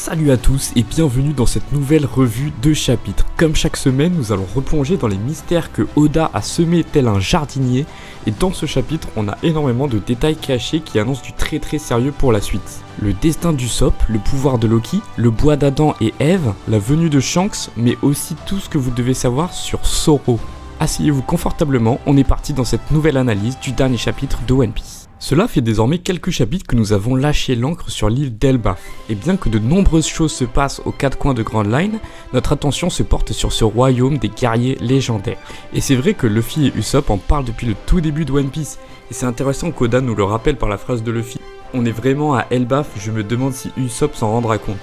Salut à tous et bienvenue dans cette nouvelle revue de chapitres. Comme chaque semaine, nous allons replonger dans les mystères que Oda a semés tel un jardinier. Et dans ce chapitre, on a énormément de détails cachés qui annoncent du très sérieux pour la suite. Le destin d'Usopp, le pouvoir de Loki, le bois d'Adam et Ève, la venue de Shanks, mais aussi tout ce que vous devez savoir sur Zoro. Asseyez-vous confortablement, on est parti dans cette nouvelle analyse du dernier chapitre de One Piece. Cela fait désormais quelques chapitres que nous avons lâché l'ancre sur l'île d'Elbaf, et bien que de nombreuses choses se passent aux quatre coins de Grand Line, notre attention se porte sur ce royaume des guerriers légendaires. Et c'est vrai que Luffy et Usopp en parlent depuis le tout début de One Piece, et c'est intéressant qu'Oda nous le rappelle par la phrase de Luffy. On est vraiment à Elbaf, je me demande si Usopp s'en rendra compte.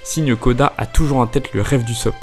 Signe qu'Oda a toujours en tête le rêve d'Usopp.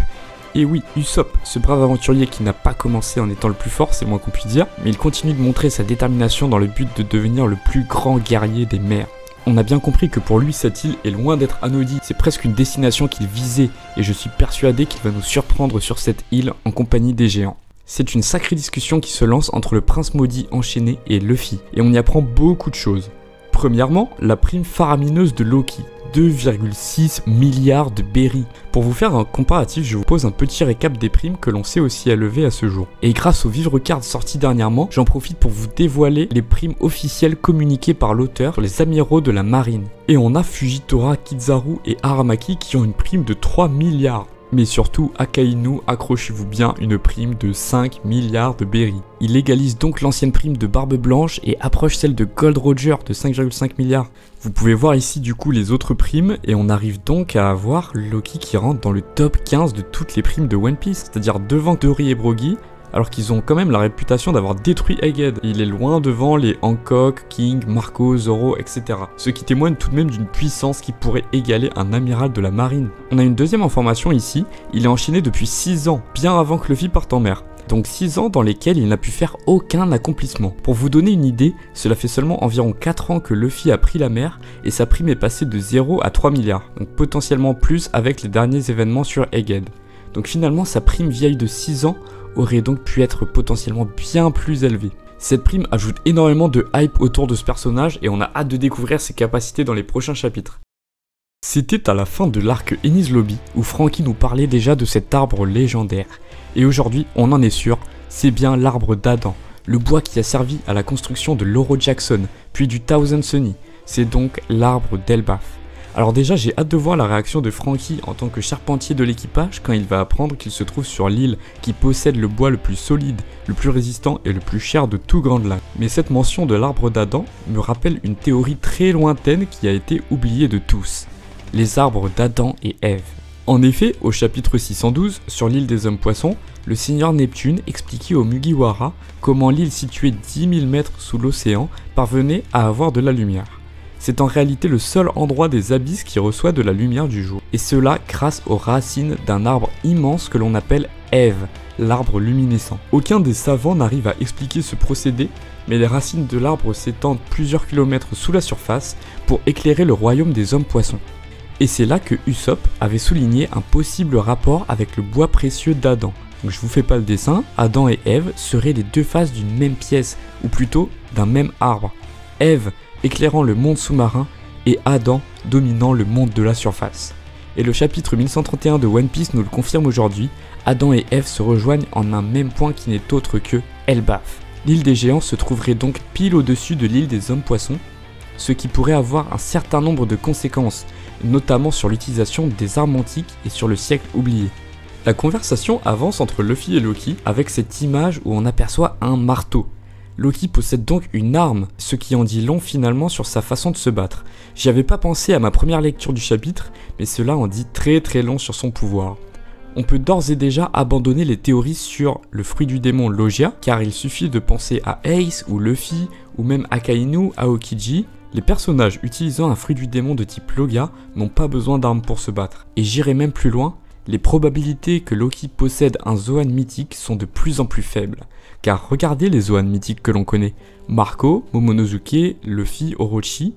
Et oui, Usopp, ce brave aventurier qui n'a pas commencé en étant le plus fort, c'est moins qu'on puisse dire, mais il continue de montrer sa détermination dans le but de devenir le plus grand guerrier des mers. On a bien compris que pour lui, cette île est loin d'être anodine, c'est presque une destination qu'il visait, et je suis persuadé qu'il va nous surprendre sur cette île en compagnie des géants. C'est une sacrée discussion qui se lance entre le prince maudit enchaîné et Luffy, et on y apprend beaucoup de choses. Premièrement, la prime faramineuse de Loki. 2,6 milliards de berries. Pour vous faire un comparatif, je vous pose un petit récap des primes que l'on sait aussi élever à ce jour. Et grâce aux Vivre Cards sortis dernièrement, j'en profite pour vous dévoiler les primes officielles communiquées par l'auteur sur les amiraux de la marine. Et on a Fujitora, Kizaru et Aramaki qui ont une prime de 3 milliards. Mais surtout, Akainu, accrochez-vous bien, une prime de 5 milliards de berries. Il égalise donc l'ancienne prime de Barbe Blanche et approche celle de Gold Roger de 5,5 milliards. Vous pouvez voir ici du coup les autres primes et on arrive donc à avoir Loki qui rentre dans le top 15 de toutes les primes de One Piece, c'est-à-dire devant Dory et Brogy, alors qu'ils ont quand même la réputation d'avoir détruit Egghead. Il est loin devant les Hancock, King, Marco, Zoro, etc. Ce qui témoigne tout de même d'une puissance qui pourrait égaler un amiral de la marine. On a une deuxième information ici, il est enchaîné depuis 6 ans, bien avant que Luffy parte en mer. Donc 6 ans dans lesquels il n'a pu faire aucun accomplissement. Pour vous donner une idée, cela fait seulement environ 4 ans que Luffy a pris la mer et sa prime est passée de 0 à 3 milliards, donc potentiellement plus avec les derniers événements sur Egghead. Donc finalement sa prime vieille de 6 ans aurait donc pu être potentiellement bien plus élevée. Cette prime ajoute énormément de hype autour de ce personnage et on a hâte de découvrir ses capacités dans les prochains chapitres. C'était à la fin de l'arc Enies Lobby où Franky nous parlait déjà de cet arbre légendaire. Et aujourd'hui, on en est sûr, c'est bien l'arbre d'Adam, le bois qui a servi à la construction de l'Oro Jackson, puis du Thousand Sunny. C'est donc l'arbre d'Elbaf. Alors déjà, j'ai hâte de voir la réaction de Franky en tant que charpentier de l'équipage quand il va apprendre qu'il se trouve sur l'île qui possède le bois le plus solide, le plus résistant et le plus cher de tout Grand Line. Mais cette mention de l'arbre d'Adam me rappelle une théorie très lointaine qui a été oubliée de tous. Les arbres d'Adam et Ève. En effet, au chapitre 612, sur l'île des hommes poissons, le seigneur Neptune expliquait aux Mugiwara comment l'île située 10 000 mètres sous l'océan parvenait à avoir de la lumière. C'est en réalité le seul endroit des abysses qui reçoit de la lumière du jour. Et cela grâce aux racines d'un arbre immense que l'on appelle Ève, l'arbre luminescent. Aucun des savants n'arrive à expliquer ce procédé, mais les racines de l'arbre s'étendent plusieurs kilomètres sous la surface pour éclairer le royaume des hommes poissons. Et c'est là que Usopp avait souligné un possible rapport avec le bois précieux d'Adam. Donc je vous fais pas le dessin, Adam et Ève seraient les deux faces d'une même pièce, ou plutôt d'un même arbre. Ève éclairant le monde sous-marin et Adam dominant le monde de la surface. Et le chapitre 1131 de One Piece nous le confirme aujourd'hui, Adam et Ève se rejoignent en un même point qui n'est autre que Elbaf. L'île des géants se trouverait donc pile au-dessus de l'île des hommes poissons, ce qui pourrait avoir un certain nombre de conséquences, notamment sur l'utilisation des armes antiques et sur le siècle oublié. La conversation avance entre Luffy et Loki avec cette image où on aperçoit un marteau. Loki possède donc une arme, ce qui en dit long finalement sur sa façon de se battre. J'y avais pas pensé à ma première lecture du chapitre, mais cela en dit très long sur son pouvoir. On peut d'ores et déjà abandonner les théories sur le fruit du démon Logia, car il suffit de penser à Ace ou Luffy, ou même Akainu, Aokiji. Les personnages utilisant un fruit du démon de type Logia n'ont pas besoin d'armes pour se battre. Et j'irai même plus loin, les probabilités que Loki possède un Zoan mythique sont de plus en plus faibles. Car regardez les Zoan mythiques que l'on connaît, Marco, Momonosuke, Luffy, Orochi.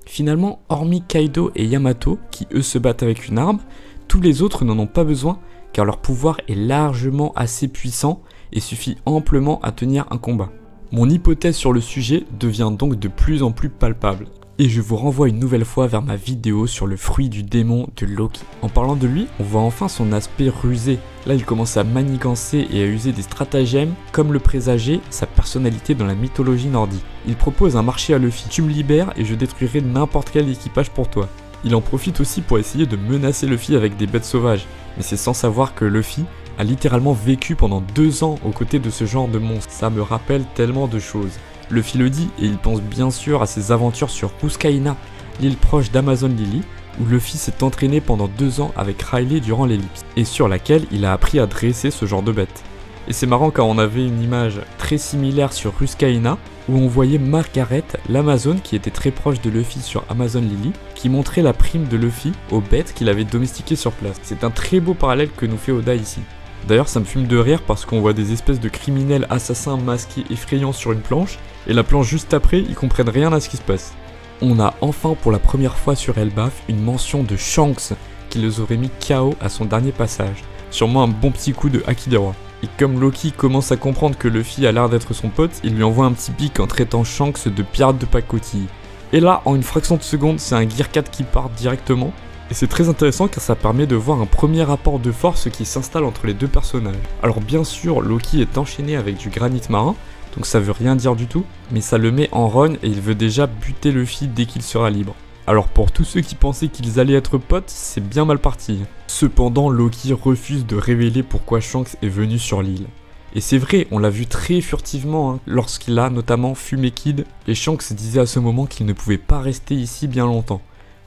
Finalement, hormis Kaido et Yamato, qui eux se battent avec une arme, tous les autres n'en ont pas besoin car leur pouvoir est largement assez puissant et suffit amplement à tenir un combat. Mon hypothèse sur le sujet devient donc de plus en plus palpable. Et je vous renvoie une nouvelle fois vers ma vidéo sur le fruit du démon de Loki. En parlant de lui, on voit enfin son aspect rusé. Là il commence à manigancer et à user des stratagèmes, comme le présageait sa personnalité dans la mythologie nordique. Il propose un marché à Luffy, tu me libères et je détruirai n'importe quel équipage pour toi. Il en profite aussi pour essayer de menacer Luffy avec des bêtes sauvages, mais c'est sans savoir que Luffy a littéralement vécu pendant 2 ans aux côtés de ce genre de monstre. Ça me rappelle tellement de choses. Luffy le dit et il pense bien sûr à ses aventures sur Ruskaina, l'île proche d'Amazon Lily, où Luffy s'est entraîné pendant 2 ans avec Riley durant l'ellipse, et sur laquelle il a appris à dresser ce genre de bête. Et c'est marrant car on avait une image très similaire sur Ruskaina, où on voyait Margaret, l'Amazone qui était très proche de Luffy sur Amazon Lily, qui montrait la prime de Luffy aux bêtes qu'il avait domestiquées sur place. C'est un très beau parallèle que nous fait Oda ici. D'ailleurs ça me fume de rire parce qu'on voit des espèces de criminels assassins masqués effrayants sur une planche, et la planche juste après ils comprennent rien à ce qui se passe. On a enfin pour la première fois sur Elbaf une mention de Shanks qui les aurait mis KO à son dernier passage, sûrement un bon petit coup de Haki des Rois. Et comme Loki commence à comprendre que Luffy a l'air d'être son pote, il lui envoie un petit pic en traitant Shanks de pirate de pacotille. Et là en une fraction de seconde c'est un Gear 4 qui part directement. Et c'est très intéressant car ça permet de voir un premier rapport de force qui s'installe entre les deux personnages. Alors bien sûr, Loki est enchaîné avec du granit marin, donc ça veut rien dire du tout, mais ça le met en run et il veut déjà buter Luffy dès qu'il sera libre. Alors pour tous ceux qui pensaient qu'ils allaient être potes, c'est bien mal parti. Cependant, Loki refuse de révéler pourquoi Shanks est venu sur l'île. Et c'est vrai, on l'a vu très furtivement lorsqu'il a notamment fumé Kid, et Shanks disait à ce moment qu'il ne pouvait pas rester ici bien longtemps.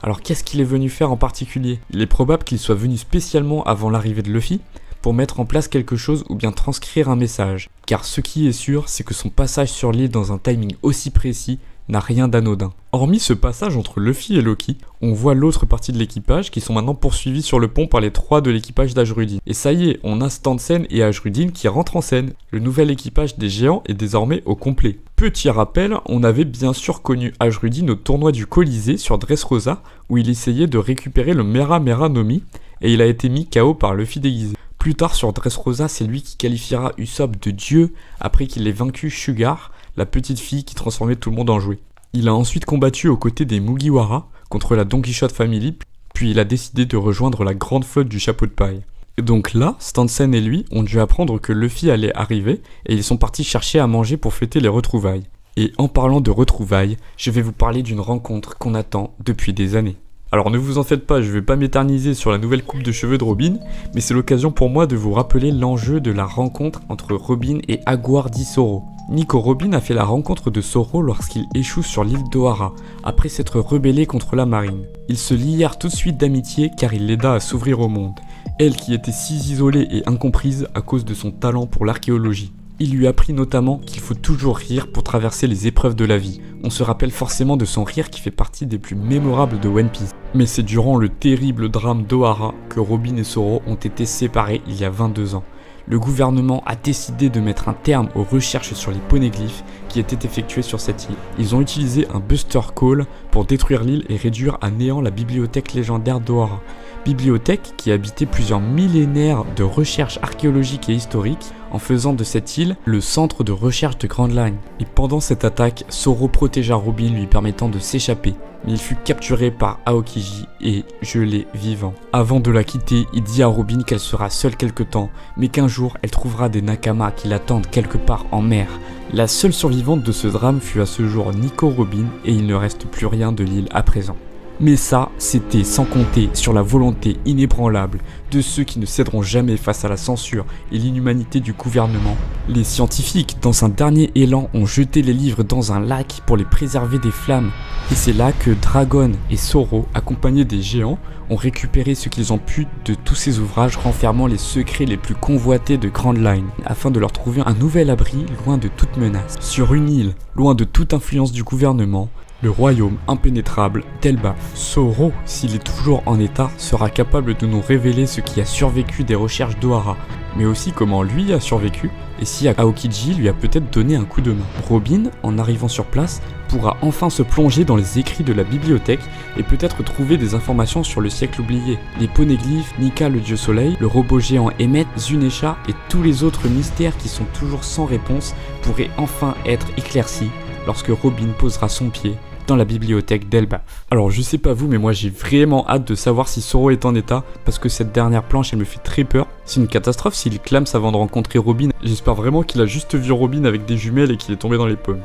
Alors qu'est-ce qu'il est venu faire en particulier? Il est probable qu'il soit venu spécialement avant l'arrivée de Luffy pour mettre en place quelque chose ou bien transcrire un message. Car ce qui est sûr, c'est que son passage sur l'île dans un timing aussi précis n'a rien d'anodin. Hormis ce passage entre Luffy et Loki, on voit l'autre partie de l'équipage qui sont maintenant poursuivis sur le pont par les 3 de l'équipage d'Ajrudin. Et ça y est, on a Stansen et Ajrudin qui rentrent en scène. Le nouvel équipage des géants est désormais au complet. Petit rappel, on avait bien sûr connu Ajrudin au tournoi du Colisée sur Dressrosa où il essayait de récupérer le Mera Mera no Mi et il a été mis KO par Luffy déguisé. Plus tard sur Dressrosa, c'est lui qui qualifiera Usopp de dieu après qu'il ait vaincu Sugar, la petite fille qui transformait tout le monde en jouet. Il a ensuite combattu aux côtés des Mugiwara contre la Don Quichotte Family, puis il a décidé de rejoindre la grande flotte du chapeau de paille. Et donc là, Stansen et lui ont dû apprendre que Luffy allait arriver et ils sont partis chercher à manger pour fêter les retrouvailles. Et en parlant de retrouvailles, je vais vous parler d'une rencontre qu'on attend depuis des années. Alors ne vous en faites pas, je vais pas m'éterniser sur la nouvelle coupe de cheveux de Robin, mais c'est l'occasion pour moi de vous rappeler l'enjeu de la rencontre entre Robin et Aguar di Soro. Nico Robin a fait la rencontre de Soro lorsqu'il échoue sur l'île d'Ohara, après s'être rebellé contre la marine. Ils se lièrent tout de suite d'amitié car il l'aida à s'ouvrir au monde, elle qui était si isolée et incomprise à cause de son talent pour l'archéologie. Il lui apprit notamment qu'il faut toujours rire pour traverser les épreuves de la vie. On se rappelle forcément de son rire qui fait partie des plus mémorables de One Piece. Mais c'est durant le terrible drame d'Ohara que Robin et Soro ont été séparés il y a 22 ans. Le gouvernement a décidé de mettre un terme aux recherches sur les poneglyphes qui étaient effectuées sur cette île. Ils ont utilisé un Buster Call pour détruire l'île et réduire à néant la bibliothèque légendaire d'Ohara. Bibliothèque qui habitait plusieurs millénaires de recherches archéologiques et historiques en faisant de cette île le centre de recherche de Grand Line. Et pendant cette attaque, Soro protégea Robin lui permettant de s'échapper. Mais il fut capturé par Aokiji et gelé vivant. Avant de la quitter, il dit à Robin qu'elle sera seule quelque temps, mais qu'un jour elle trouvera des Nakama qui l'attendent quelque part en mer. La seule survivante de ce drame fut à ce jour Nico Robin et il ne reste plus rien de l'île à présent. Mais ça, c'était sans compter sur la volonté inébranlable de ceux qui ne céderont jamais face à la censure et l'inhumanité du gouvernement. Les scientifiques, dans un dernier élan, ont jeté les livres dans un lac pour les préserver des flammes. Et c'est là que Dragon et Soro, accompagnés des géants, ont récupéré ce qu'ils ont pu de tous ces ouvrages renfermant les secrets les plus convoités de Grand Line, afin de leur trouver un nouvel abri loin de toute menace. Sur une île, loin de toute influence du gouvernement, le royaume impénétrable d'Elbaf. Soro, s'il est toujours en état, sera capable de nous révéler ce qui a survécu des recherches d'Ohara, mais aussi comment lui a survécu et si Aokiji lui a peut-être donné un coup de main. Robin, en arrivant sur place, pourra enfin se plonger dans les écrits de la bibliothèque et peut-être trouver des informations sur le siècle oublié. Les poneglyphes, Nika le dieu soleil, le robot géant Emmet, Zunesha et tous les autres mystères qui sont toujours sans réponse pourraient enfin être éclaircis lorsque Robin posera son pied dans la bibliothèque d'Elbaf. Alors je sais pas vous, mais moi j'ai vraiment hâte de savoir si Zoro est en état, parce que cette dernière planche elle me fait très peur. C'est une catastrophe s'il clame avant de rencontrer Robin. J'espère vraiment qu'il a juste vu Robin avec des jumelles et qu'il est tombé dans les pommes.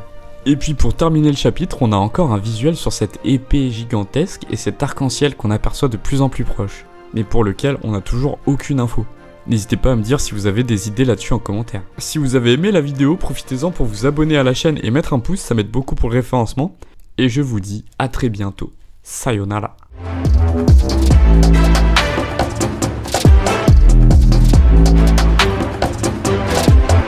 Et puis pour terminer le chapitre, on a encore un visuel sur cette épée gigantesque et cet arc-en-ciel qu'on aperçoit de plus en plus proche, mais pour lequel on n'a toujours aucune info. N'hésitez pas à me dire si vous avez des idées là-dessus en commentaire. Si vous avez aimé la vidéo, profitez-en pour vous abonner à la chaîne et mettre un pouce, ça m'aide beaucoup pour le référencement. Et je vous dis à très bientôt. Sayonara.